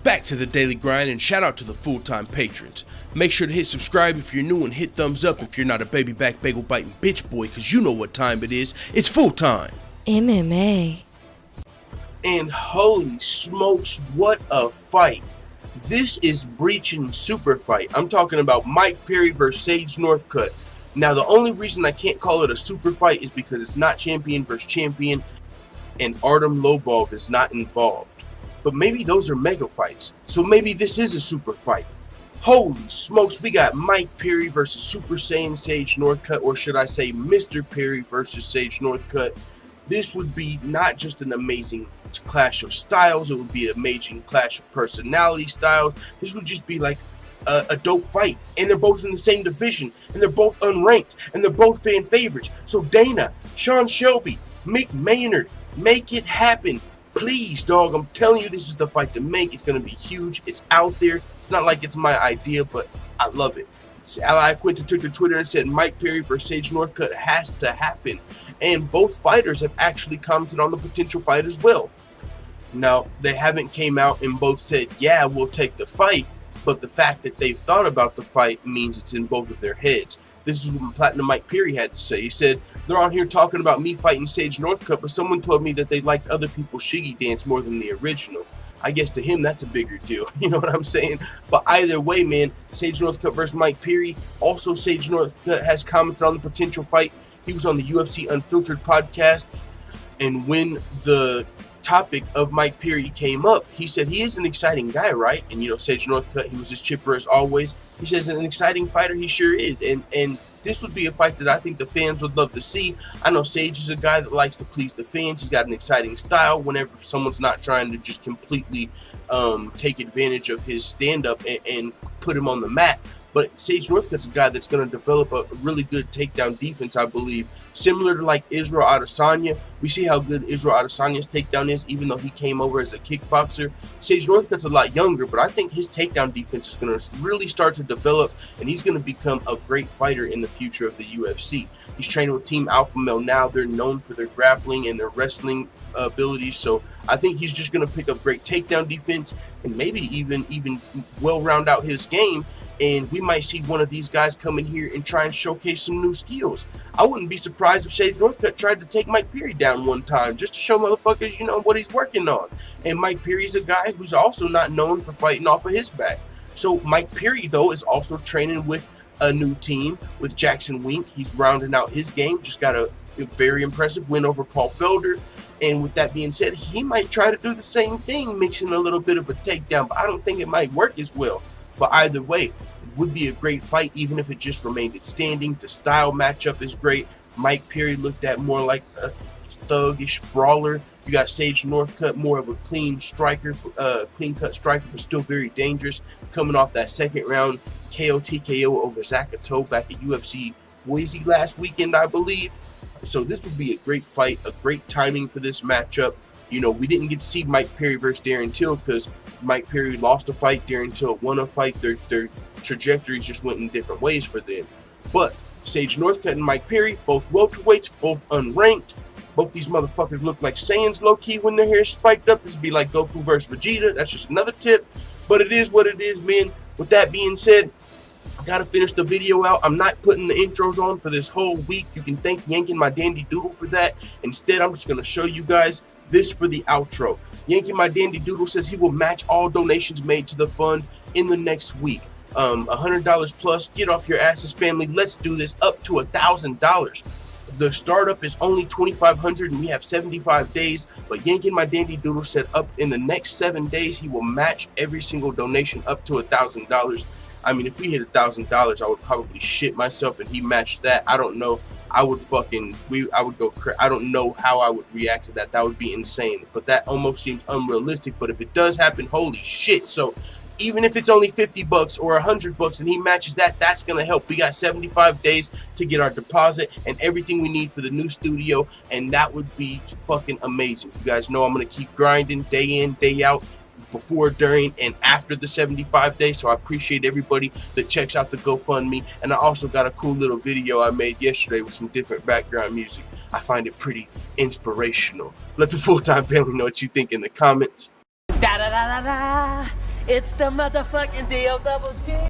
Back to the daily grind, and shout out to the full-time patrons. Make sure to hit subscribe if you're new and hit thumbs up if you're not a baby back bagel biting bitch boy, cause you know what time it is. It's full time. MMA. And holy smokes, what a fight. This is breaching super fight. I'm talking about Mike Perry versus Sage Northcutt. Now the only reason I can't call it a super fight is because it's not champion versus champion and Artem Lobov is not involved. But maybe those are mega fights. So maybe this is a super fight. Holy smokes, we got Mike Perry versus Super Saiyan Sage Northcutt, or should I say Mr. Perry versus Sage Northcutt. This would be not just an amazing clash of styles, it would be an amazing clash of personality styles. This would just be like a dope fight. And they're both in the same division, and they're both unranked, and they're both fan favorites. So Dana, Sean Shelby, Mick Maynard, make it happen. Please, dog, I'm telling you, this is the fight to make. It's going to be huge. It's out there. It's not like it's my idea, but I love it. Ally Quintin took to Twitter and said Mike Perry versus Sage Northcutt has to happen. And both fighters have actually commented on the potential fight as well. Now, they haven't came out and both said, yeah, we'll take the fight. But the fact that they've thought about the fight means it's in both of their heads. This is what Platinum Mike Perry had to say. He said, they're on here talking about me fighting Sage Northcutt, but someone told me that they liked other people's Shiggy dance more than the original. I guess to him, that's a bigger deal. You know what I'm saying? But either way, man, Sage Northcutt versus Mike Perry. Also, Sage Northcutt has commented on the potential fight. He was on the UFC Unfiltered podcast. And when the topic of Mike Perry came up, he said he is an exciting guy, right? And you know, Sage Northcutt, he was as chipper as always. He says an exciting fighter, he sure is. And this would be a fight that I think the fans would love to see. I know Sage is a guy that likes to please the fans. He's got an exciting style whenever someone's not trying to just completely take advantage of his stand-up and put him on the mat. But Sage Northcutt's a guy that's going to develop a really good takedown defense, I believe. Similar to like Israel Adesanya. We see how good Israel Adesanya's takedown is, even though he came over as a kickboxer. Sage Northcutt's a lot younger, but I think his takedown defense is going to really start to develop, and he's going to become a great fighter in the future of the UFC. He's training with Team Alpha Male now. They're known for their grappling and their wrestling abilities, so I think he's just going to pick up great takedown defense and maybe even well round out his game. And we might see one of these guys come in here and try and showcase some new skills. I wouldn't be surprised if Sage Northcutt tried to take Mike Perry down one time just to show motherfuckers, you know, what he's working on. And Mike Perry's a guy who's also not known for fighting off of his back. So Mike Perry, though, is also training with a new team with Jackson Wink. He's rounding out his game. Just got a very impressive win over Paul Felder. And with that being said, he might try to do the same thing, mixing a little bit of a takedown. But I don't think it might work as well. But either way, it would be a great fight, even if it just remained at standing. The style matchup is great. Mike Perry looked at more like a thuggish brawler. You got Sage Northcutt, more of a clean striker, clean-cut striker, but still very dangerous. Coming off that second round KO TKO over Zakato back at UFC Boise last weekend, I believe. So this would be a great fight, a great timing for this matchup. You know, we didn't get to see Mike Perry versus Darren Till because Mike Perry lost a fight, Darren Till won a fight. Their trajectories just went in different ways for them. But Sage Northcutt and Mike Perry, both welterweights, both unranked. Both these motherfuckers look like Saiyans low-key when their hair's spiked up. This would be like Goku versus Vegeta. That's just another tip. But it is what it is, man. With that being said, I gotta finish the video out. I'm not putting the intros on for this whole week. You can thank Yanking My Dandy Doodle for that. Instead, I'm just gonna show you guys this for the outro. Yanking My Dandy Doodle says he will match all donations made to the fund in the next week. $100 plus. Get off your asses, family. Let's do this. Up to $1,000. The startup is only $2,500 and we have 75 days. But Yanking My Dandy Doodle said up in the next 7 days he will match every single donation up to $1,000. I mean, if we hit $1,000, I would probably shit myself, and he matched that. I don't know. I would go crazy. I don't know how I would react to that. That would be insane. But that almost seems unrealistic. But if it does happen, holy shit. So even if it's only $50 or $100 and he matches that, that's going to help. We got 75 days to get our deposit and everything we need for the new studio. And that would be fucking amazing. You guys know I'm going to keep grinding day in, day out, before, during, and after the 75 days. So I appreciate everybody that checks out the GoFundMe. And I also got a cool little video I made yesterday with some different background music. I find it pretty inspirational. Let the full-time family know what you think in the comments. Da da da da da. It's the motherfucking DO Double G.